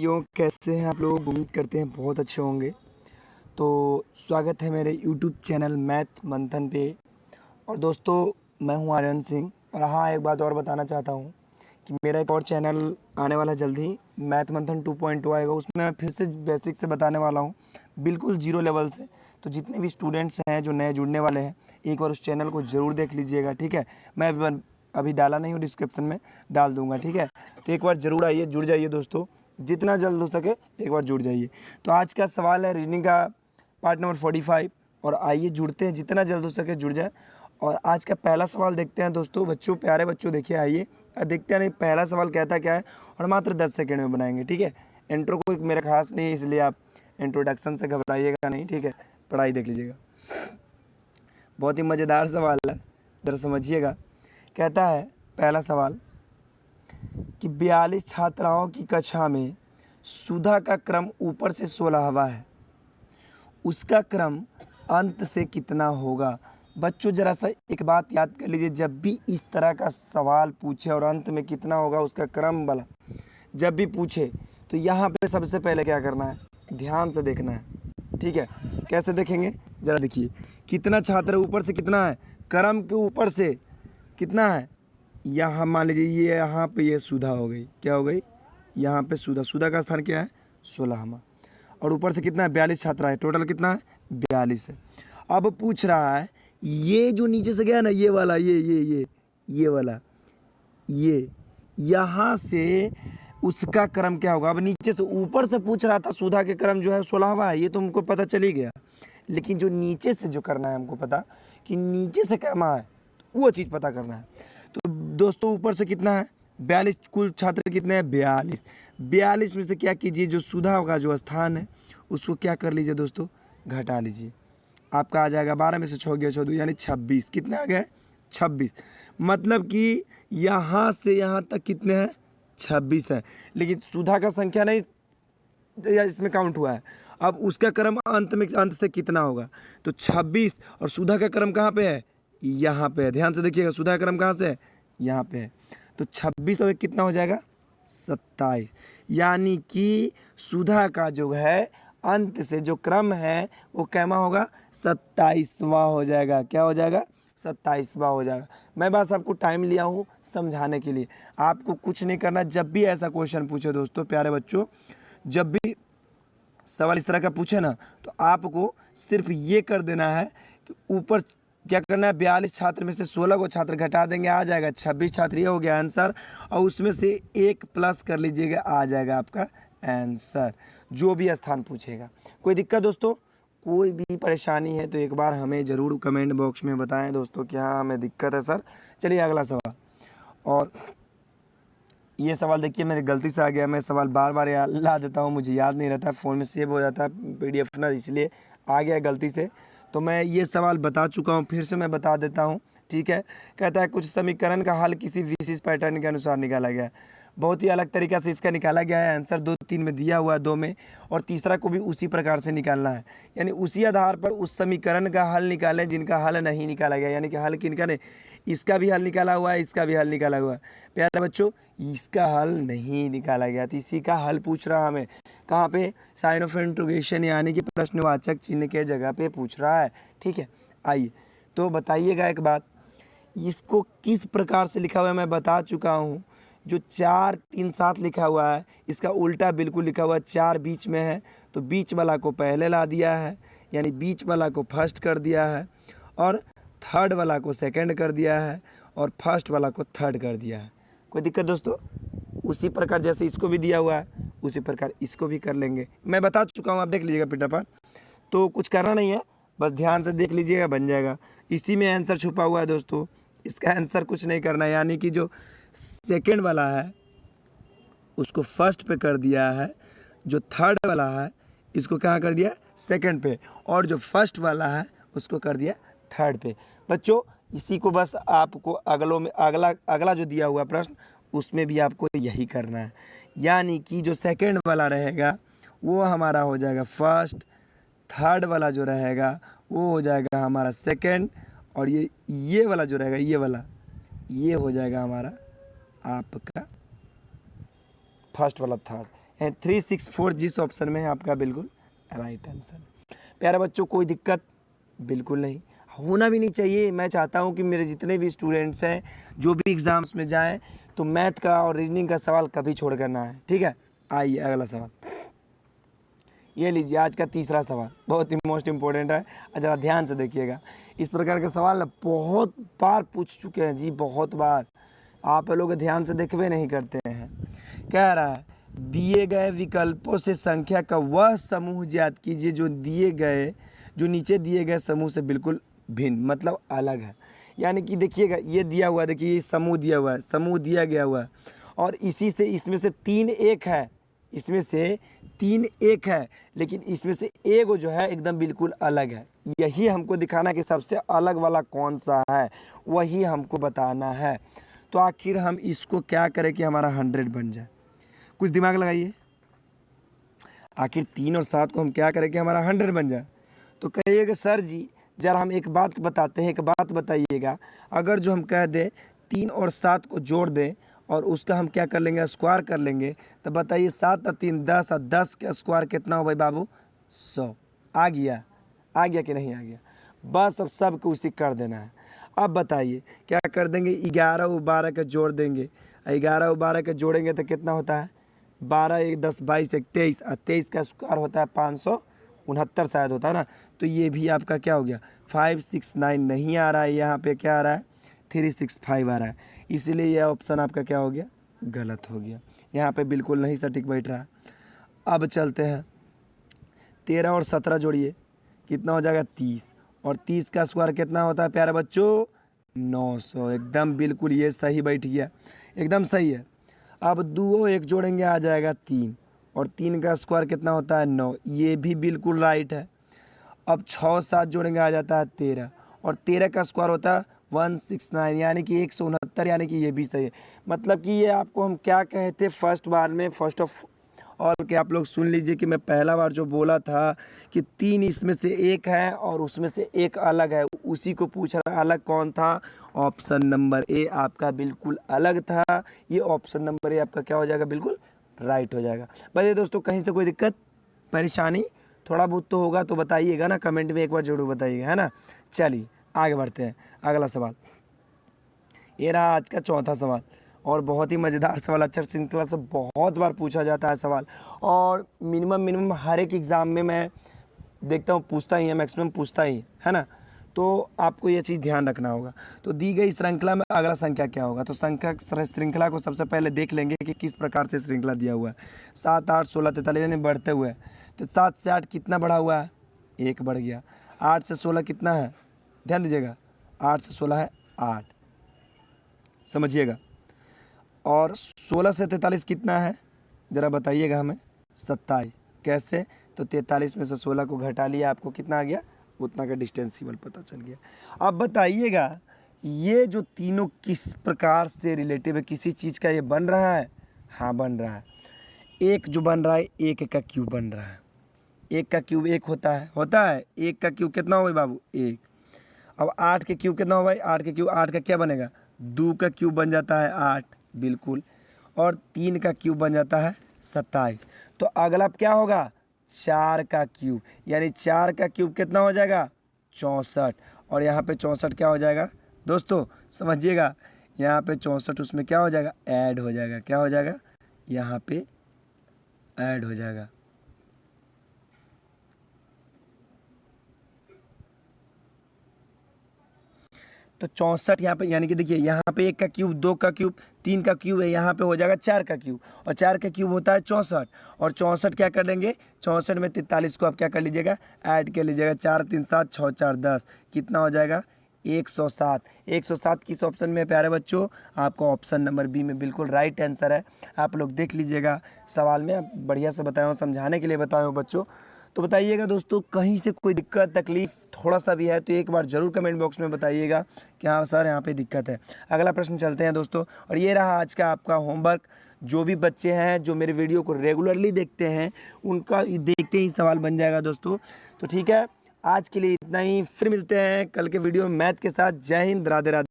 भाइयों, कैसे हैं आप लोग? उम्मीद करते हैं बहुत अच्छे होंगे। तो स्वागत है मेरे यूट्यूब चैनल मैथ मंथन पे। और दोस्तों, मैं हूं आर्यन सिंह। और हाँ, एक बात और बताना चाहता हूं कि मेरा एक और चैनल आने वाला है जल्द ही, मैथ मंथन 2.2 आएगा। उसमें मैं फिर से बेसिक से बताने वाला हूं, बिल्कुल जीरो लेवल से। तो जितने भी स्टूडेंट्स हैं जो नए जुड़ने वाले हैं, एक बार उस चैनल को ज़रूर देख लीजिएगा, ठीक है। मैं अभी डाला नहीं हूँ, डिस्क्रिप्शन में डाल दूँगा, ठीक है। तो एक बार ज़रूर आइए, जुड़ जाइए दोस्तों, जितना जल्द हो सके एक बार जुड़ जाइए। तो आज का सवाल है रीजनिंग का पार्ट नंबर 45। और आइए जुड़ते हैं, जितना जल्द हो सके जुड़ जाए। और आज का पहला सवाल देखते हैं दोस्तों। बच्चों, प्यारे बच्चों, देखिए आइए और देखते हैं नहीं पहला सवाल कहता क्या है। और मात्र 10 सेकंड में बनाएंगे, ठीक है। इंट्रो कोई मेरा खास नहीं है, इसलिए आप इंट्रोडक्शन से घबराइएगा नहीं, ठीक है। पढ़ाई देख लीजिएगा, बहुत ही मज़ेदार सवाल है, जरा समझिएगा। कहता है पहला सवाल कि 42 छात्राओं की कक्षा में सुधा का क्रम ऊपर से 16वां है, उसका क्रम अंत से कितना होगा। बच्चों, ज़रा सा एक बात याद कर लीजिए, जब भी इस तरह का सवाल पूछे और अंत में कितना होगा उसका क्रम वाला जब भी पूछे, तो यहाँ पे सबसे पहले क्या करना है, ध्यान से देखना है, ठीक है। कैसे देखेंगे, ज़रा देखिए। कितना छात्र ऊपर से कितना है, क्रम के ऊपर से कितना है। यहाँ मान लीजिए ये यहाँ पे ये सुधा हो गई, क्या हो गई, यहाँ पे सुधा। सुधा का स्थान क्या है, 16वां। और ऊपर से कितना है, 42 छात्रा है, टोटल कितना है, 42 है। अब पूछ रहा है ये जो नीचे से गया ना, ये वाला, ये वाला, ये यहाँ से उसका क्रम क्या होगा। अब नीचे से ऊपर से पूछ रहा था, सुधा के क्रम जो है 16वां है, ये तो हमको पता चल ही गया। लेकिन जो नीचे से जो करना है, हमको पता कि नीचे से क्रम है, वो चीज़ पता करना है। तो दोस्तों, ऊपर से कितना है, 42, कुल छात्र कितने हैं, 42। 42 में से क्या कीजिए, जो सुधा का जो स्थान है उसको क्या कर लीजिए दोस्तों, घटा लीजिए। आपका आ जाएगा 12 में से 6 गया 14, यानी 26। कितने आ गए, 26। मतलब कि यहाँ से यहाँ तक कितने हैं, 26 है। लेकिन सुधा का संख्या नहीं या इसमें काउंट हुआ है। अब उसका क्रम अंत में, अंत से कितना होगा, तो 26। और सुधा का क्रम कहाँ पे है, यहाँ पे है। ध्यान से देखिएगा, सुधा का क्रम कहाँ से है, यहाँ पे है। तो 26 और कितना हो जाएगा, 27। यानी कि सुधा का जो है अंत से जो क्रम है वो कैमा होगा, 27वां हो जाएगा। क्या हो जाएगा, 27वां हो जाएगा। मैं बस आपको टाइम लिया हूँ समझाने के लिए, आपको कुछ नहीं करना। जब भी ऐसा क्वेश्चन पूछे दोस्तों, प्यारे बच्चों, जब भी सवाल इस तरह का पूछे ना, तो आपको सिर्फ ये कर देना है कि ऊपर क्या करना है, 42 छात्र में से 16 को छात्र घटा देंगे, आ जाएगा 26 छात्र, ये हो गया आंसर। और उसमें से एक प्लस कर लीजिएगा, आ जाएगा आपका आंसर, जो भी स्थान पूछेगा। कोई दिक्कत दोस्तों, कोई भी परेशानी है तो एक बार हमें ज़रूर कमेंट बॉक्स में बताएं दोस्तों कि हाँ हमें दिक्कत है सर। चलिए अगला सवाल। और ये सवाल देखिए, मेरी गलती से आ गया। मैं सवाल बार बार ला देता हूँ, मुझे याद नहीं रहता, फ़ोन में सेव हो जाता है PDF ना, इसलिए आ गया गलती से। तो मैं ये सवाल बता चुका हूँ, फिर से मैं बता देता हूँ, ठीक है। कहता है कुछ समीकरण का हल किसी विशेष पैटर्न के अनुसार निकाला गया है। बहुत ही अलग तरीक़ा से इसका निकाला गया है। आंसर 2 3 में दिया हुआ है, 2 में, और तीसरा को भी उसी प्रकार से निकालना है। यानी उसी आधार पर उस समीकरण का हल निकालें जिनका हल नहीं निकाला गया। यानी कि हल किनका नहीं, इसका भी हल निकाला हुआ है, इसका भी हल निकाला हुआ है। प्यारे बच्चों, इसका हल नहीं निकाला गया, तो इसी का हल पूछ रहा हमें। कहाँ पे, साइन ऑफ इंट्रोगेशन, यानी कि प्रश्नवाचक चिन्ह के जगह पे पूछ रहा है, ठीक है। आइए तो बताइएगा एक बात, इसको किस प्रकार से लिखा हुआ है मैं बता चुका हूँ। जो 4 3 7 लिखा हुआ है, इसका उल्टा बिल्कुल लिखा हुआ है। 4 बीच में है तो बीच वाला को पहले ला दिया है, यानी बीच वाला को फर्स्ट कर दिया है, और थर्ड वाला को सेकंड कर दिया है, और फर्स्ट वाला को थर्ड कर दिया है। कोई दिक्कत दोस्तों, उसी प्रकार जैसे इसको भी दिया हुआ है उसी प्रकार इसको भी कर लेंगे। मैं बता चुका हूँ, आप देख लीजिएगा पिटापट, तो कुछ करना नहीं है, बस ध्यान से देख लीजिएगा, बन जाएगा। इसी में आंसर छुपा हुआ है दोस्तों, इसका आंसर कुछ नहीं करना है। यानी कि जो सेकंड वाला है उसको फर्स्ट पे कर दिया है, जो थर्ड वाला है इसको कहाँ कर दिया, सेकंड पे, और जो फर्स्ट वाला है उसको कर दिया थर्ड पे। बच्चों, इसी को बस आपको अगला जो दिया हुआ प्रश्न, उसमें भी आपको यही करना है। यानी कि जो सेकंड वाला रहेगा वो हमारा हो जाएगा फर्स्ट, थर्ड वाला जो रहेगा वो हो जाएगा हमारा सेकंड, और ये वाला जो रहेगा, ये हो जाएगा हमारा आपका फर्स्ट वाला थर्ड। 364 जिस ऑप्शन में है आपका बिल्कुल राइट आंसर। प्यारे बच्चों, कोई दिक्कत बिल्कुल नहीं, होना भी नहीं चाहिए। मैं चाहता हूं कि मेरे जितने भी स्टूडेंट्स हैं जो भी एग्ज़ाम्स में जाएं तो मैथ का और रीजनिंग का सवाल कभी छोड़ कर ना है। ठीक है, आइए अगला सवाल। ये लीजिए आज का तीसरा सवाल, बहुत ही मोस्ट इम्पोर्टेंट है, ज़रा ध्यान से देखिएगा। इस प्रकार के सवाल ना बहुत बार पूछ चुके हैं जी, बहुत बार। आप लोग ध्यान से देखवे नहीं करते हैं। कह रहा है दिए गए विकल्पों से संख्या का वह समूह ज्ञात कीजिए जो जो नीचे दिए गए समूह से बिल्कुल भिन्न, मतलब अलग है। यानी कि देखिएगा, ये दिया हुआ है, देखिए ये समूह दिया हुआ है, समूह दिया गया हुआ है, और इसी से इसमें से 3 एक है, इसमें से 3 एक है, लेकिन इसमें से एक जो है एकदम बिल्कुल अलग है। यही हमको दिखाना कि सबसे अलग वाला कौन सा है, वही हमको बताना है। तो आखिर हम इसको क्या करें कि हमारा 100 बन जाए? कुछ दिमाग लगाइए। आखिर 3 और 7 को हम क्या करें कि हमारा 100 बन जाए? तो कहिएगा सर जी जरा हम एक बात बताते हैं, एक बात बताइएगा। अगर जो हम कह दें 3 और 7 को जोड़ दें और उसका हम क्या कर लेंगे, स्क्वायर कर लेंगे, तो बताइए 7 और 3 10, और 10 का स्क्वायर कितना हो भाई बाबू? 100। आ गया कि नहीं आ गया? बस अब सबको उसी कर देना है। अब बताइए क्या कर देंगे, 11 और 12 का जोड़ देंगे, 11 और 12 का जोड़ेंगे तो कितना होता है? 12 1 10 22 1 23, और 23 का स्क्वायर होता है 569 शायद होता है ना। तो ये भी आपका क्या हो गया? 569 नहीं आ रहा है, यहाँ पे क्या आ रहा है? 365 आ रहा है। इसीलिए यह ऑप्शन आपका क्या हो गया? गलत हो गया। यहाँ पे बिल्कुल नहीं सटीक बैठ रहा है। अब चलते हैं, 13 और 17 जोड़िए, कितना हो जाएगा? 30, और 30 का स्क्वायर कितना होता है प्यारे बच्चों? 900। एकदम बिल्कुल ये सही बैठ गया, एकदम सही है। अब 2 और 1 जोड़ेंगे, आ जाएगा 3, और 3 का स्क्वायर कितना होता है? 9, ये भी बिल्कुल राइट है। अब 6 7 जोड़ेंगे, आ जाता है 13, और 13 का स्क्वायर होता है 169, यानी कि 169, यानी कि ये भी सही है। मतलब कि ये आपको हम क्या कहे थे फर्स्ट बार में, फर्स्ट ऑफ ऑल कि आप लोग सुन लीजिए कि मैं पहला बार जो बोला था कि 3 इसमें से एक है और उसमें से एक अलग है, उसी को पूछ रहा, अलग कौन था? ऑप्शन नंबर ए आपका बिल्कुल अलग था। ये ऑप्शन नंबर ए आपका क्या हो जाएगा? बिल्कुल राइट हो जाएगा। बताइए दोस्तों, कहीं से कोई दिक्कत परेशानी थोड़ा बहुत तो होगा तो बताइएगा ना, कमेंट में एक बार जरूर बताइएगा, है ना। चलिए आगे बढ़ते हैं, अगला सवाल। ये रहा आज का चौथा सवाल, और बहुत ही मज़ेदार सवाल, अक्षर श्रृंखला से बहुत बार पूछा जाता है सवाल, और मिनिमम हर एक एग्ज़ाम में मैं देखता हूँ पूछता ही है, मैक्सिमम पूछता ही है ना। तो आपको ये चीज़ ध्यान रखना होगा। तो दी गई श्रृंखला में अगला संख्या क्या होगा? तो संख्या श्रृंखला को सबसे पहले देख लेंगे कि किस प्रकार से श्रृंखला दिया हुआ है। 7 8 16 43 यानी बढ़ते हुए, तो 7 से 8 कितना बढ़ा हुआ है? 1 बढ़ गया। 8 से 16 कितना है? ध्यान दीजिएगा, 8 से 16 है 8, समझिएगा। और 16 से 43 कितना है? ज़रा बताइएगा हमें। 27। कैसे? तो 43 में से 16 को घटा लिया, आपको कितना आ गया? उतना का डिस्टेंस सिंबल पता चल गया। अब बताइएगा ये जो तीनों किस प्रकार से रिलेटिव है, किसी चीज़ का ये बन रहा है? हाँ बन रहा है। एक जो बन रहा है, एक का क्यूब बन रहा है। एक का क्यूब एक होता है। एक का क्यूब कितना हो बाबू? 1। अब 8 के क्यूब कितना हो भाई? 8 के क्यूब, 8 का क्या बनेगा? 2 का क्यूब बन जाता है 8, बिल्कुल। और 3 का क्यूब बन जाता है 27। तो अगला क्या होगा? 4 का क्यूब, यानी 4 का क्यूब कितना हो जाएगा? 64। और यहाँ पे 64 क्या हो जाएगा दोस्तों? समझिएगा, यहाँ पे 64 उसमें क्या हो जाएगा? ऐड हो जाएगा। क्या हो जाएगा? यहाँ पे ऐड हो जाएगा। तो 64 यहाँ पे, यानी कि देखिए यहाँ पे 1 का क्यूब, 2 का क्यूब, 3 का क्यूब है, यहाँ पे हो जाएगा 4 का क्यूब, और 4 का क्यूब होता है 64। और 64 क्या कर लेंगे? 64 में 43 को आप क्या कर लीजिएगा? ऐड कर लीजिएगा। 4 3 7 6 4 10, कितना हो जाएगा? 107। 107 किस ऑप्शन में प्यारे बच्चों? आपका ऑप्शन नंबर बी में बिल्कुल राइट आंसर है। आप लोग देख लीजिएगा सवाल में, बढ़िया से बताया हूँ, समझाने के लिए बताया हूँ बच्चों। तो बताइएगा दोस्तों, कहीं से कोई दिक्कत तकलीफ थोड़ा सा भी है तो एक बार ज़रूर कमेंट बॉक्स में बताइएगा कि हाँ सर यहाँ पे दिक्कत है। अगला प्रश्न चलते हैं दोस्तों, और ये रहा आज का आपका होमवर्क। जो भी बच्चे हैं जो मेरे वीडियो को रेगुलरली देखते हैं, उनका देखते ही सवाल बन जाएगा दोस्तों। तो ठीक है, आज के लिए इतना ही, फिर मिलते हैं कल के वीडियो में मैथ के साथ। जय हिंद, राधे राधे।